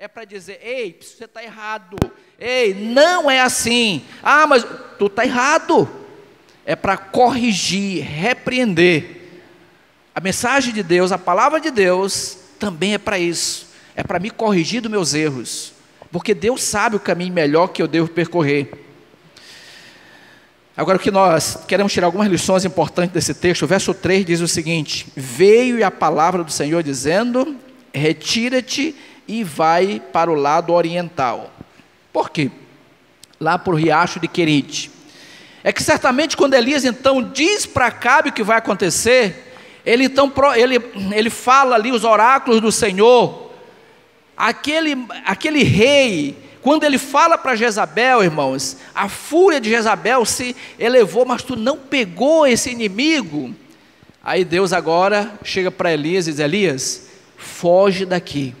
é para dizer: ei, você está errado, ei, não é assim, ah, mas tu está errado. É para corrigir, repreender. A mensagem de Deus, a palavra de Deus, também é para isso, é para me corrigir dos meus erros, porque Deus sabe o caminho melhor que eu devo percorrer. Agora, o que nós queremos tirar algumas lições importantes desse texto, o verso 3 diz o seguinte: veio a palavra do Senhor dizendo: retira-te e vai para o lado oriental. Por quê? Lá para o riacho de Querite. É que certamente quando Elias então diz para Acabe o que vai acontecer, ele fala ali os oráculos do Senhor. Aquele rei, quando ele fala para Jezabel, irmãos, a fúria de Jezabel se elevou, mas tu não pegou esse inimigo. Aí Deus agora chega para Elias e diz: Elias, foge daqui,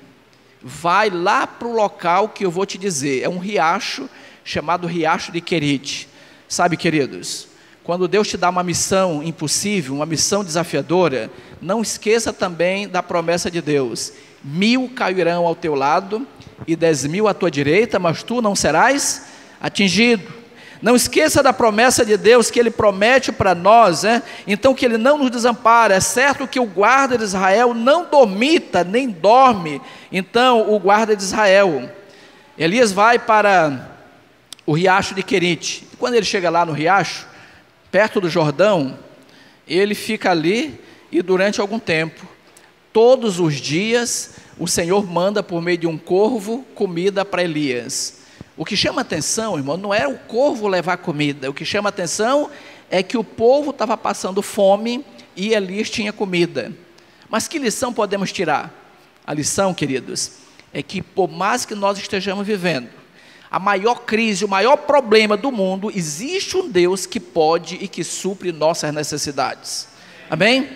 vai lá para o local que eu vou te dizer. É um riacho chamado Riacho de Querite. Sabe, queridos, quando Deus te dá uma missão impossível, uma missão desafiadora, não esqueça também da promessa de Deus: 1000 cairão ao teu lado e 10.000 à tua direita, mas tu não serás atingido. Não esqueça da promessa de Deus que Ele promete para nós, então que Ele não nos desampara. É certo que o guarda de Israel não dormita, nem dorme, então o guarda de Israel. Elias vai para o riacho de Querite. Quando ele chega lá no riacho, perto do Jordão, ele fica ali e durante algum tempo, todos os dias, o Senhor manda por meio de um corvo comida para Elias. O que chama atenção, irmão, não é o corvo levar comida, o que chama atenção é que o povo estava passando fome e Elias tinha comida. Mas que lição podemos tirar? A lição, queridos, é que por mais que nós estejamos vivendo a maior crise, o maior problema do mundo, existe um Deus que pode e que supre nossas necessidades. Amém?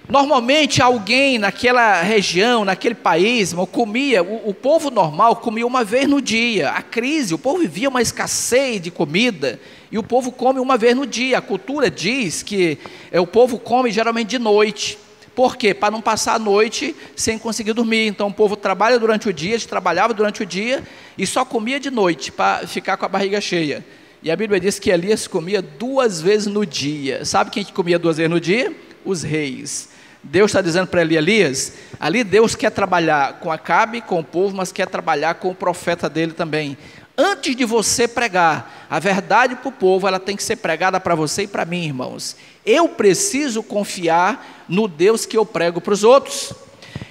Normalmente alguém naquela região, naquele país, comia, o povo normal comia uma vez no dia. A crise, o povo vivia uma escassez de comida, e o povo come uma vez no dia. A cultura diz que o povo come geralmente de noite. Por quê? Para não passar a noite sem conseguir dormir. Então o povo trabalha durante o dia, eles trabalhavam durante o dia e só comia de noite para ficar com a barriga cheia. E a Bíblia diz que Elias comia 2 vezes no dia. Sabe quem que comia 2 vezes no dia? Os reis. Deus está dizendo para Elias, ali Deus quer trabalhar com Acabe, com o povo, mas quer trabalhar com o profeta dele também. Antes de você pregar a verdade para o povo, ela tem que ser pregada para você e para mim, irmãos. Eu preciso confiar no Deus que eu prego para os outros.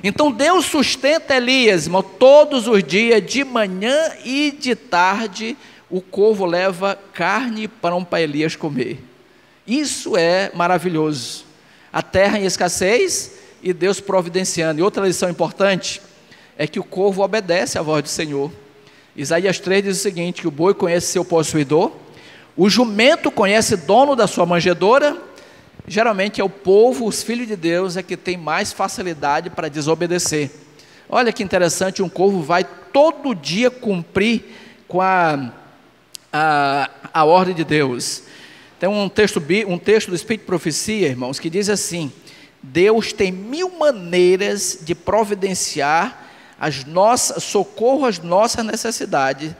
Então Deus sustenta Elias, irmão, todos os dias, de manhã e de tarde, o corvo leva carne e pão para Elias comer. Isso é maravilhoso. A terra em escassez e Deus providenciando. E outra lição importante é que o corvo obedece à voz do Senhor. Isaías 3 diz o seguinte: que o boi conhece seu possuidor, o jumento conhece o dono da sua manjedoura. Geralmente é o povo, os filhos de Deus, é que tem mais facilidade para desobedecer. Olha que interessante, um corvo vai todo dia cumprir com a ordem de Deus. Tem um texto do Espírito de Profecia, irmãos, que diz assim: Deus tem 1000 maneiras de providenciar socorro às nossas necessidades,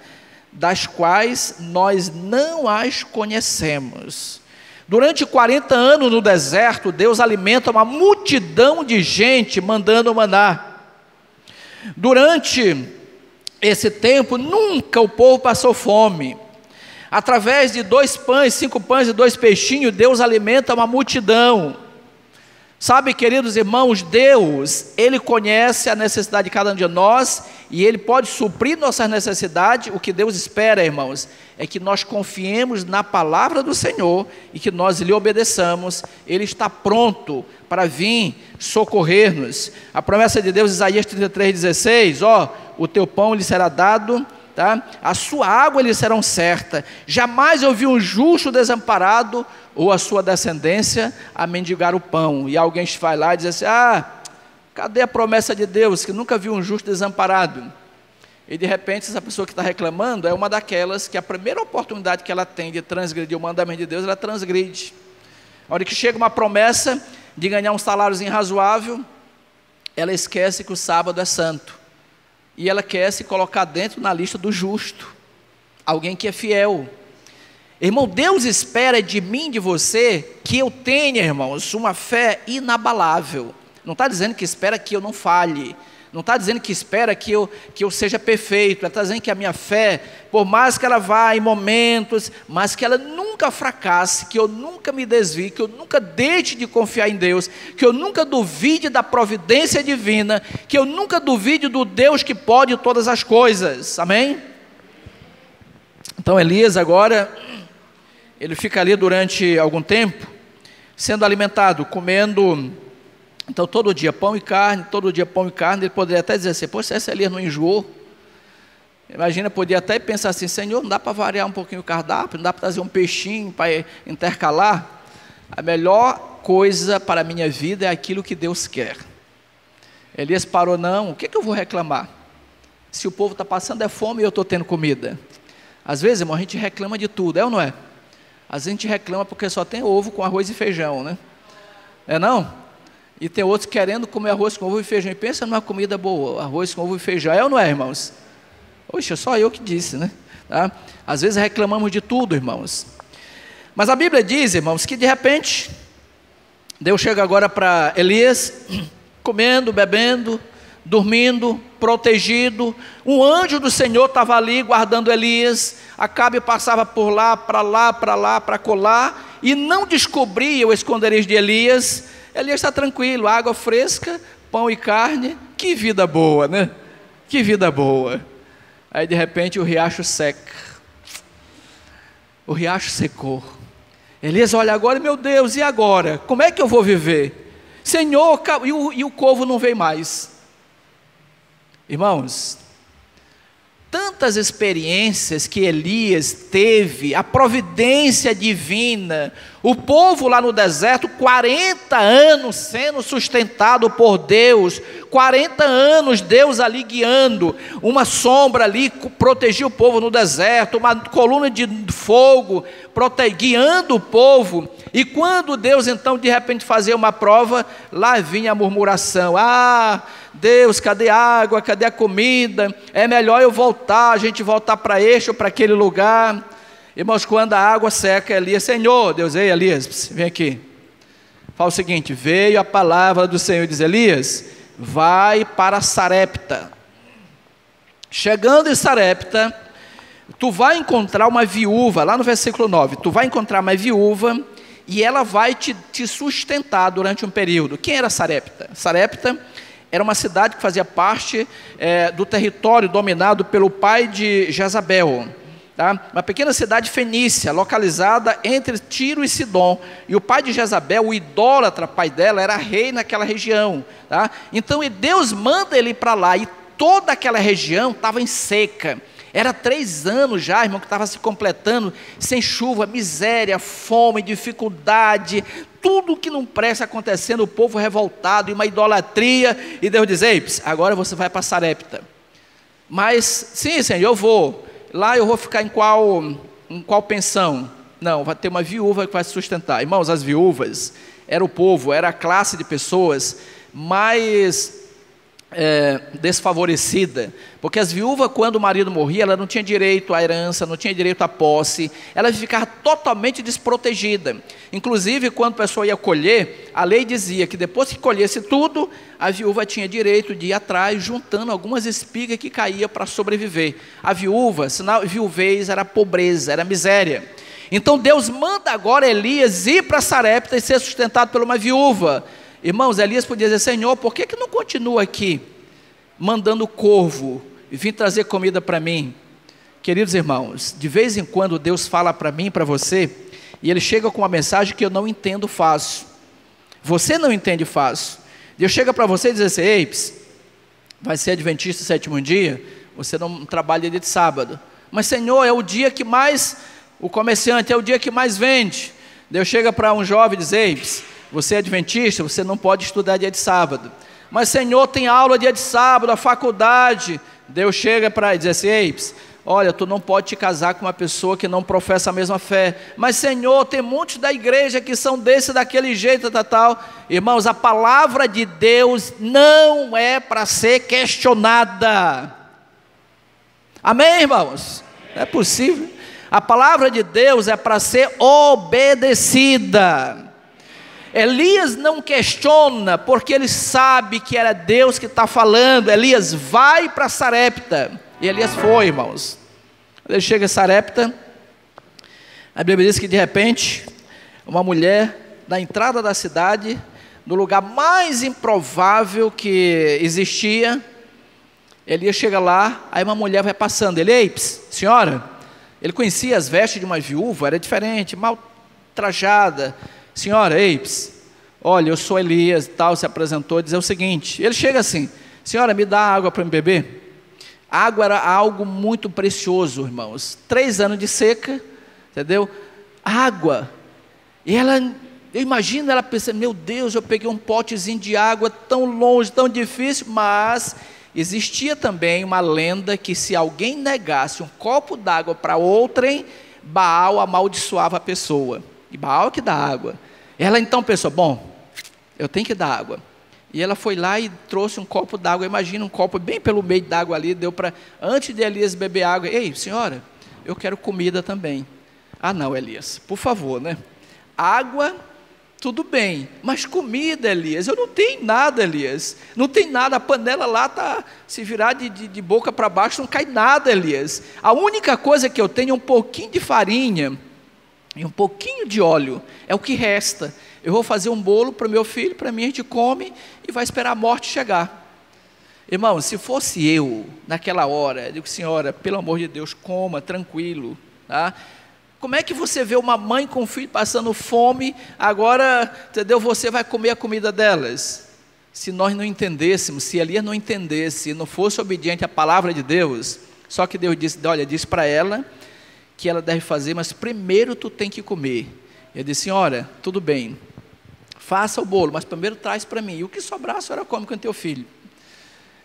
das quais nós não as conhecemos. Durante 40 anos no deserto, Deus alimenta uma multidão de gente mandando maná. Durante esse tempo, nunca o povo passou fome. Através de 2 pães, 5 pães e 2 peixinhos, Deus alimenta uma multidão. Sabe, queridos irmãos, Deus, Ele conhece a necessidade de cada um de nós e Ele pode suprir nossas necessidades. O que Deus espera, irmãos, é que nós confiemos na palavra do Senhor e que nós lhe obedeçamos. Ele está pronto para vir socorrer-nos. A promessa de Deus, Isaías 33:16, o teu pão lhe será dado, a sua água lhe serão certa. Jamais eu vi um justo desamparado, ou a sua descendência a mendigar o pão. E alguém vai lá e diz assim: cadê a promessa de Deus, que nunca viu um justo desamparado? E de repente essa pessoa que está reclamando é uma daquelas que a primeira oportunidade que ela tem de transgredir o mandamento de Deus, ela transgride. A hora que chega uma promessa de ganhar um saláriozinho razoável, ela esquece que o sábado é santo. e ela quer se colocar dentro na lista do justo, alguém que é fiel. Irmão, Deus espera de mim, de você, que eu tenha, irmãos, uma fé inabalável. Não está dizendo que espera que eu não falhe, não está dizendo que espera que eu seja perfeito, está dizendo que a minha fé, por mais que ela vá em momentos, mas que ela nunca fracasse, que eu nunca me desvie, que eu nunca deixe de confiar em Deus, que eu nunca duvide da providência divina, que eu nunca duvide do Deus que pode todas as coisas, amém? Então Elias agora, ele fica ali durante algum tempo, sendo alimentado, comendo. Então todo dia pão e carne, todo dia pão e carne. Ele poderia até dizer assim: poxa, esse Elias não enjoou? Imagina, podia até pensar assim: Senhor, não dá para variar um pouquinho o cardápio? Não dá para trazer um peixinho para intercalar? A melhor coisa para a minha vida é aquilo que Deus quer. Elias parou: não, o que eu vou reclamar? Se o povo está passando fome e eu estou tendo comida. Às vezes, irmão, a gente reclama de tudo, é ou não é? Às vezes a gente reclama porque só tem ovo com arroz e feijão, né? É não? E tem outros querendo comer arroz com ovo e feijão. E pensa numa comida boa, arroz com ovo e feijão. É ou não é, irmãos? Oxe, só eu que disse, né? Tá? Às vezes reclamamos de tudo, irmãos. Mas a Bíblia diz, irmãos, que de repente, Deus chega agora para Elias, comendo, bebendo, dormindo, protegido. Um anjo do Senhor estava ali guardando Elias. Acabe passava por lá, para colar, e não descobria o esconderijo de Elias. Elias está tranquilo, água fresca, pão e carne. Que vida boa, né? Que vida boa. Aí de repente o riacho seca. O riacho secou. Elias olha agora: meu Deus, e agora? Como é que eu vou viver? Senhor, e o corvo não vem mais. Irmãos, tantas experiências que Elias teve, a providência divina, o povo lá no deserto, 40 anos sendo sustentado por Deus, 40 anos Deus ali guiando, uma sombra ali protegia o povo no deserto, uma coluna de fogo guiando o povo. E quando Deus então de repente fazia uma prova, lá vinha a murmuração: ah, Deus, cadê a água, cadê a comida? É melhor eu voltar, a gente voltar para este ou para aquele lugar. Irmãos, quando a água seca, Elias: Senhor, Deus, ei Elias, vem aqui. Fala o seguinte: veio a palavra do Senhor e diz: Elias, vai para Sarepta. Chegando em Sarepta, tu vai encontrar uma viúva, lá no versículo 9, tu vai encontrar uma viúva e ela vai te sustentar durante um período. Quem era Sarepta? Sarepta era uma cidade que fazia parte do território dominado pelo pai de Jezabel, tá? Uma pequena cidade fenícia, localizada entre Tiro e Sidom. E o pai de Jezabel, o idólatra pai dela, era rei naquela região, tá? Então Deus manda ele para lá, e toda aquela região estava em seca. Era 3 anos já, irmão, que estava se completando, sem chuva, miséria, fome, dificuldade, tudo que não presta acontecendo, o povo revoltado, e uma idolatria. E Deus diz: ei, agora você vai para Sarepta. Mas, sim, Senhor, eu vou. Lá eu vou ficar em qual pensão? Não, vai ter uma viúva que vai se sustentar. Irmãos, as viúvas era o povo, era a classe de pessoas mais desfavorecida, porque as viúvas, quando o marido morria, ela não tinha direito à herança, não tinha direito à posse, ela ficava totalmente desprotegida. Inclusive, quando a pessoa ia colher, a lei dizia que depois que colhesse tudo, a viúva tinha direito de ir atrás, juntando algumas espigas que caíam para sobreviver. A viúva, sinal, viuvez era pobreza, era miséria. Então Deus manda agora Elias ir para Sarepta e ser sustentado por uma viúva. Irmãos, Elias podia dizer: Senhor, por que não continua aqui, mandando corvo e vir trazer comida para mim? Queridos irmãos, de vez em quando Deus fala para mim e para você, e Ele chega com uma mensagem que eu não entendo fácil. Você não entende fácil. Deus chega para você e diz assim: ei, vai ser adventista 7º dia, você não trabalha dia de sábado. Mas Senhor, é o dia que mais, o comerciante, é o dia que mais vende. Deus chega para um jovem e diz: ei, você é adventista, você não pode estudar dia de sábado. Mas Senhor, tem aula dia de sábado, a faculdade. Deus chega para dizer assim: ei, olha, tu não pode te casar com uma pessoa que não professa a mesma fé. Mas Senhor, tem muitos da igreja que são desse, daquele jeito, tal. Irmãos, a palavra de Deus não é para ser questionada. Amém, irmãos? Não é possível. A palavra de Deus é para ser obedecida. Elias não questiona, porque ele sabe que era Deus que está falando. Elias vai para Sarepta. E Elias foi, irmãos. Quando ele chega a Sarepta, a Bíblia diz que de repente, uma mulher, na entrada da cidade, no lugar mais improvável que existia, Elias chega lá, aí uma mulher vai passando. Ele, ei, senhora, ele conhecia as vestes de uma viúva, era diferente, mal trajada. Senhora, ei, olha, eu sou Elias e tal, se apresentou, dizer o seguinte. Ele chega assim, senhora, me dá água para me beber. Água era algo muito precioso, irmãos. 3 anos de seca, entendeu? Água. E ela, eu imagino ela pensando, meu Deus, eu peguei um potezinho de água tão longe, tão difícil, mas existia também uma lenda que se alguém negasse um copo d'água para outrem, Baal amaldiçoava a pessoa. E Baal que dá água. Ela então pensou, bom, eu tenho que dar água. E ela foi lá e trouxe um copo d'água. Imagina um copo bem pelo meio d'água ali, deu para, antes de Elias beber água, ei, senhora, eu quero comida também. Ah não, Elias, por favor, né? Água, tudo bem, mas comida, Elias, eu não tenho nada, Elias. Não tem nada, a panela lá está, se virar de boca para baixo, não cai nada, Elias. A única coisa que eu tenho é um pouquinho de farinha e um pouquinho de óleo, é o que resta. Eu vou fazer um bolo para o meu filho, para mim a gente come e vai esperar a morte chegar. Irmão, se fosse eu, naquela hora, eu digo, senhora, pelo amor de Deus, coma, tranquilo, tá? Como é que você vê uma mãe com um filho passando fome, agora, entendeu, você vai comer a comida delas? Se nós não entendêssemos, se Elias não entendesse, não fosse obediente à palavra de Deus, só que Deus disse, olha, disse para ela, que ela deve fazer, mas primeiro tu tem que comer. Eu disse, senhora, tudo bem, faça o bolo, mas primeiro traz para mim, e o que sobrar a senhora come com o teu filho.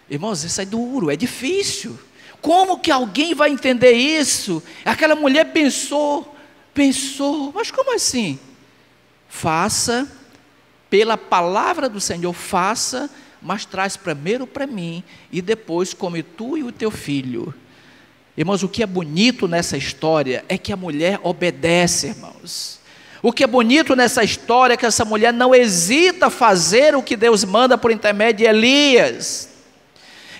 Irmãos, isso é duro, é difícil. Como que alguém vai entender isso? Aquela mulher pensou, mas como assim? Faça, pela palavra do Senhor, faça, mas traz primeiro para mim, e depois come tu e o teu filho. Irmãos, o que é bonito nessa história é que a mulher obedece, irmãos. O que é bonito nessa história é que essa mulher não hesita a fazer o que Deus manda por intermédio de Elias.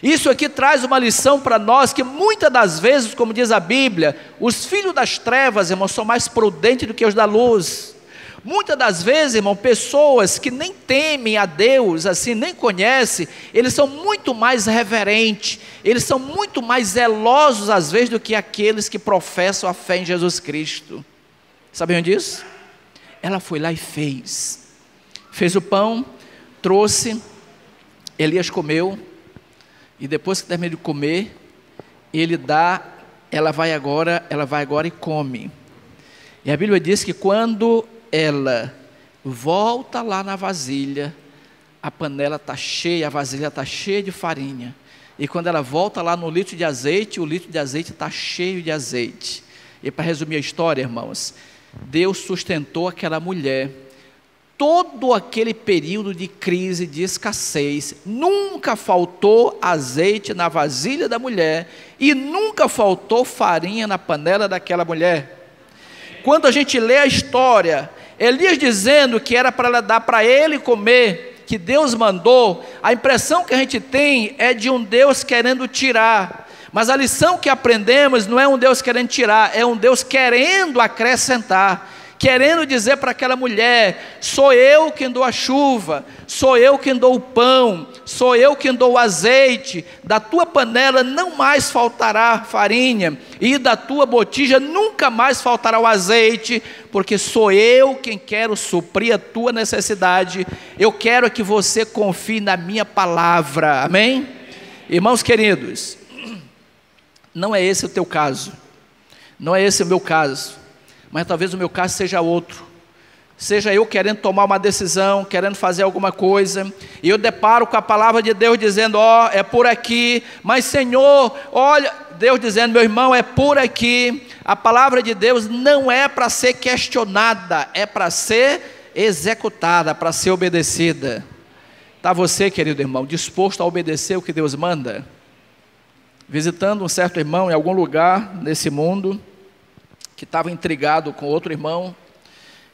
Isso aqui traz uma lição para nós, que muitas das vezes, como diz a Bíblia, os filhos das trevas, irmãos, são mais prudentes do que os da luz. Muitas das vezes, irmão, pessoas que nem temem a Deus, assim, nem conhecem, eles são muito mais reverentes, eles são muito mais zelosos às vezes do que aqueles que professam a fé em Jesus Cristo. Sabiam disso? Ela foi lá e fez o pão, trouxe, Elias comeu, e depois que terminou de comer, ela vai agora e come. E a Bíblia diz que quando ela volta lá na vasilha, a panela está cheia, a vasilha está cheia de farinha. E quando ela volta lá no litro de azeite, o litro de azeite está cheio de azeite. E para resumir a história, irmãos, Deus sustentou aquela mulher todo aquele período de crise, de escassez. Nunca faltou azeite na vasilha da mulher e nunca faltou farinha na panela daquela mulher. Quando a gente lê a história, Elias dizendo que era para ela dar para ele comer, que Deus mandou, a impressão que a gente tem é de um Deus querendo tirar. Mas a lição que aprendemos não é um Deus querendo tirar, é um Deus querendo acrescentar, querendo dizer para aquela mulher, sou eu quem dou a chuva, sou eu quem dou o pão, sou eu quem dou o azeite, da tua panela não mais faltará farinha, e da tua botija nunca mais faltará o azeite, porque sou eu quem quero suprir a tua necessidade. Eu quero que você confie na minha palavra, amém? Irmãos queridos, não é esse o teu caso, não é esse o meu caso, mas talvez o meu caso seja outro, seja eu querendo tomar uma decisão, querendo fazer alguma coisa, e eu deparo com a palavra de Deus dizendo, é por aqui, mas Senhor, olha, Deus dizendo, meu irmão, é por aqui. A palavra de Deus não é para ser questionada, é para ser executada, para ser obedecida. Está você, querido irmão, disposto a obedecer o que Deus manda? visitando um certo irmão em algum lugar nesse mundo, que estava intrigado com outro irmão,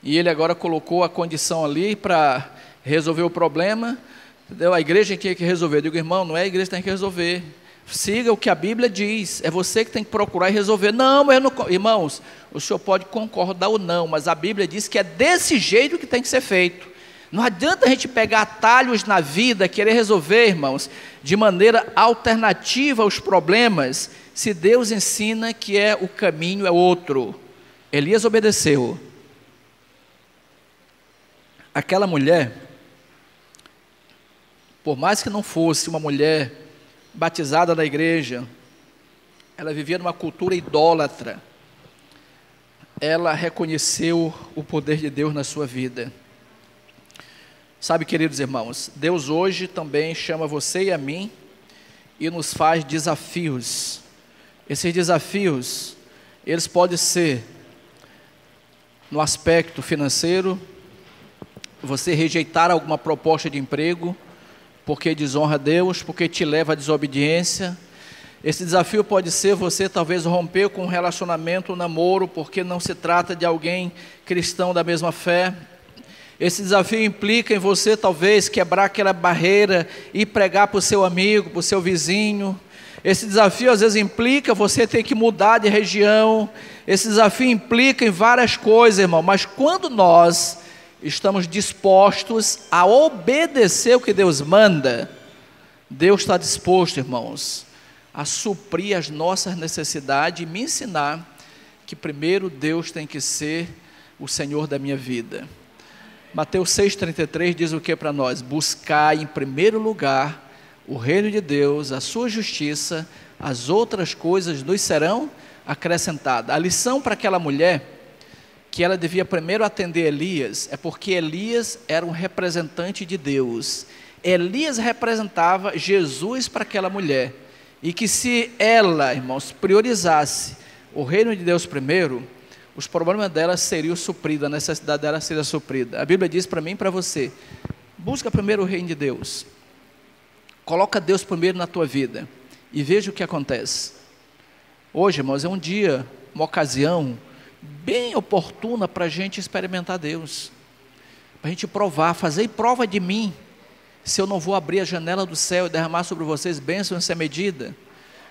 e ele agora colocou a condição ali para resolver o problema, entendeu? A igreja tinha que resolver. Eu digo, irmão, não é a igreja que tem que resolver, siga o que a Bíblia diz, é você que tem que procurar e resolver. Não, mas eu não... Irmãos, o senhor pode concordar ou não, mas a Bíblia diz que é desse jeito que tem que ser feito. Não adianta a gente pegar atalhos na vida, querer resolver, irmãos, de maneira alternativa aos problemas, se Deus ensina que o caminho é outro. Elias obedeceu. Aquela mulher, por mais que não fosse uma mulher batizada na igreja, ela vivia numa cultura idólatra, ela reconheceu o poder de Deus na sua vida. Sabe, queridos irmãos, Deus hoje também chama você e a mim e nos faz desafios. Esses desafios, eles podem ser no aspecto financeiro, você rejeitar alguma proposta de emprego, porque desonra a Deus, porque te leva à desobediência. Esse desafio pode ser você talvez romper com um relacionamento, um namoro, porque não se trata de alguém cristão da mesma fé. Esse desafio implica em você talvez quebrar aquela barreira e pregar para o seu amigo, para o seu vizinho. Esse desafio às vezes implica você ter que mudar de região. Esse desafio implica em várias coisas, irmão, mas quando nós estamos dispostos a obedecer o que Deus manda, Deus está disposto, irmãos, a suprir as nossas necessidades e me ensinar que primeiro Deus tem que ser o Senhor da minha vida. Mateus 6,33 diz o que para nós? Buscai em primeiro lugar o reino de Deus, a sua justiça, as outras coisas nos serão acrescentadas. A lição para aquela mulher, que ela devia primeiro atender Elias, é porque Elias era um representante de Deus. Elias representava Jesus para aquela mulher, e que se ela, irmãos, priorizasse o reino de Deus primeiro, os problemas dela seriam supridos, a necessidade dela seria suprida. A Bíblia diz para mim e para você, busca primeiro o reino de Deus, coloca Deus primeiro na tua vida, e veja o que acontece. Hoje, irmãos, é um dia, uma ocasião, bem oportuna para a gente experimentar Deus, para a gente provar, fazer prova de mim, se eu não vou abrir a janela do céu e derramar sobre vocês bênçãos sem medida.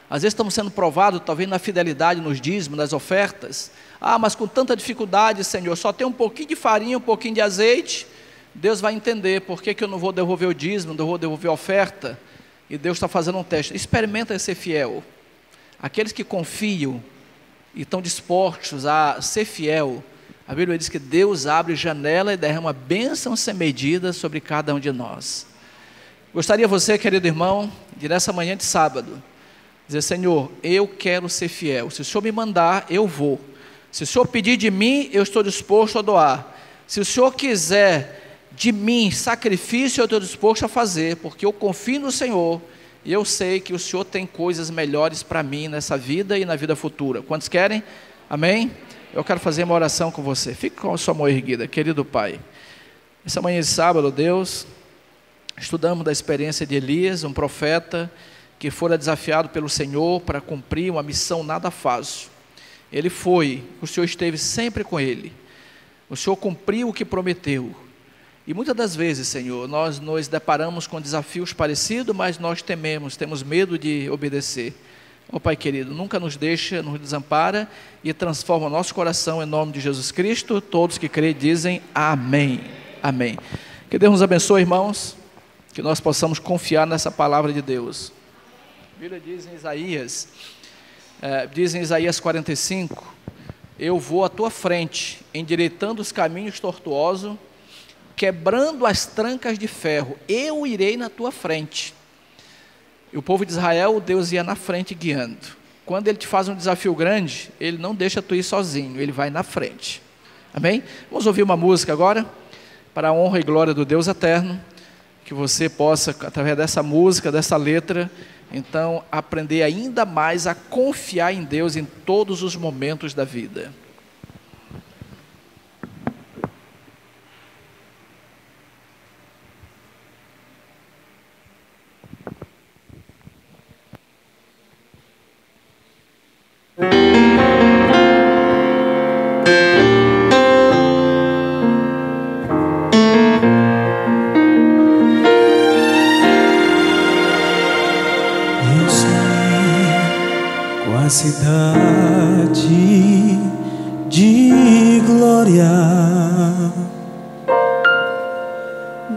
Às vezes estamos sendo provados, talvez na fidelidade, nos dízimos, nas ofertas. Mas com tanta dificuldade, Senhor, só tem um pouquinho de farinha, um pouquinho de azeite. Deus vai entender por que eu não vou devolver o dízimo, não vou devolver a oferta. E Deus está fazendo um teste. Experimenta ser fiel. Aqueles que confiam e estão dispostos a ser fiel, a Bíblia diz que Deus abre janela e derrama bênção sem medida sobre cada um de nós. Gostaria você, querido irmão, de nessa manhã de sábado, dizer, Senhor, eu quero ser fiel, se o Senhor me mandar, eu vou. Se o Senhor pedir de mim, eu estou disposto a doar. Se o Senhor quiser de mim sacrifício, eu estou disposto a fazer, porque eu confio no Senhor, e eu sei que o Senhor tem coisas melhores para mim nessa vida e na vida futura. Quantos querem? Amém? Eu quero fazer uma oração com você. Fique com a sua mão erguida, querido Pai. Essa manhã de sábado, Deus, estudamos da experiência de Elias, um profeta que fora desafiado pelo Senhor para cumprir uma missão nada fácil. Ele foi, o Senhor esteve sempre com ele. O Senhor cumpriu o que prometeu. E muitas das vezes, Senhor, nós nos deparamos com desafios parecidos, mas nós temos medo de obedecer. Ó Pai querido, nunca nos deixa, nos desampara e transforma o nosso coração em nome de Jesus Cristo. Todos que creem dizem amém. Amém. Que Deus nos abençoe, irmãos, que nós possamos confiar nessa palavra de Deus. A Bíblia diz em Isaías 45, eu vou à tua frente, endireitando os caminhos tortuosos, quebrando as trancas de ferro, eu irei na tua frente. E o povo de Israel, Deus ia na frente guiando. Quando Ele te faz um desafio grande, Ele não deixa tu ir sozinho, Ele vai na frente. Amém? Vamos ouvir uma música agora, para a honra e glória do Deus eterno, que você possa, através dessa música, dessa letra, então, aprender ainda mais a confiar em Deus em todos os momentos da vida. Eu sonhei com a cidade de glória,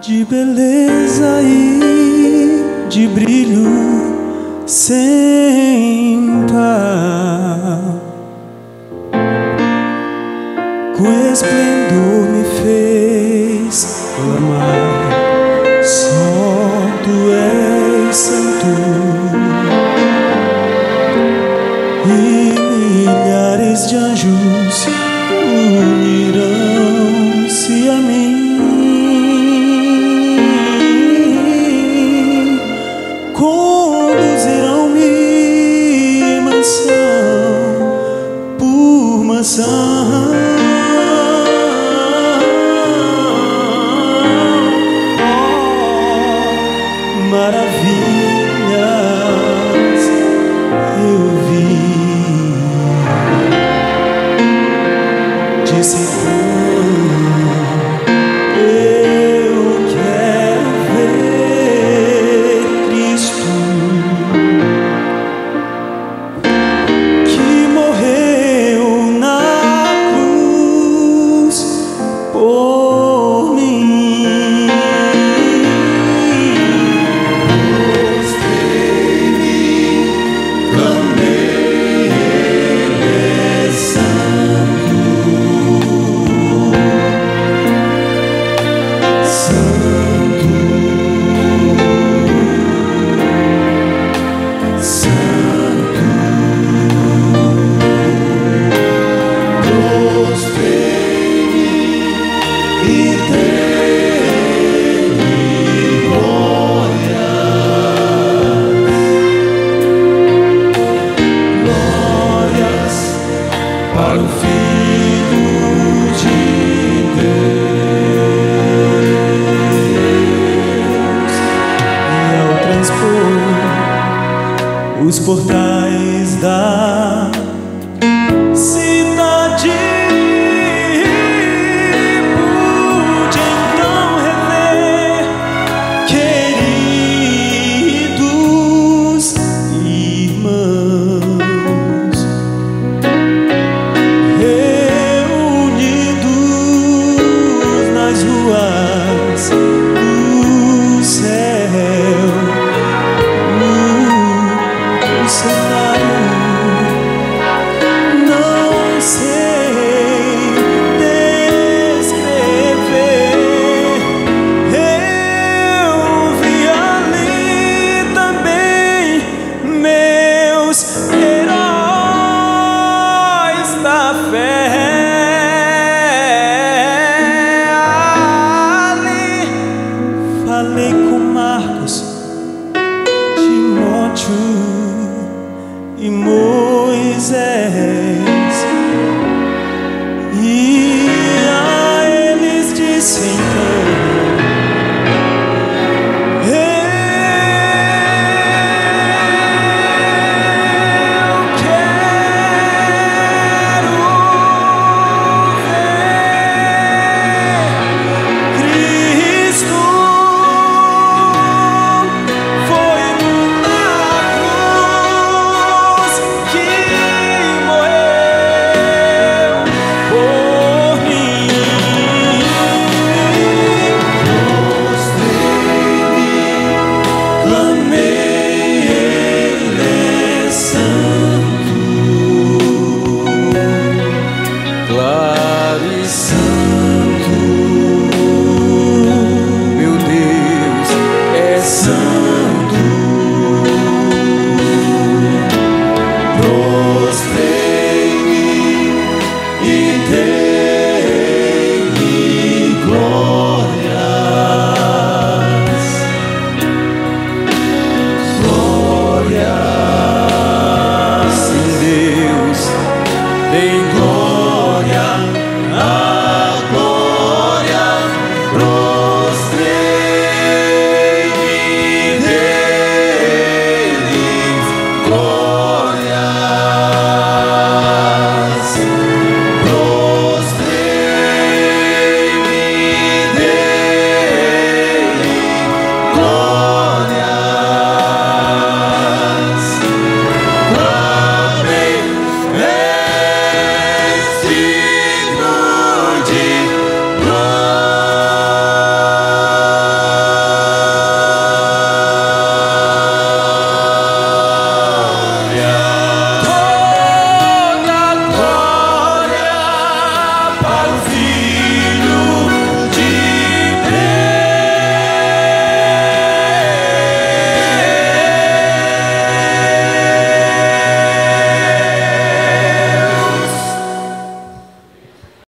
de beleza e de brilho sem par. Com esplendor me fez clamar: só tu és santo. E milhares de anjos unirão-se a mim, conduzirão-me mansão por mansão. Maravilhas eu vi, disse eu quero ver Cristo, que morreu na cruz por mim. Para o Filho de Deus, e ao transpor os portais da cidade, pude então rever queridos irmãos, ruas do céu, no cenário. Não sei descrever. Eu vi ali também meus heróis da fé. Falei com Marcos, Timóteo e Moisés.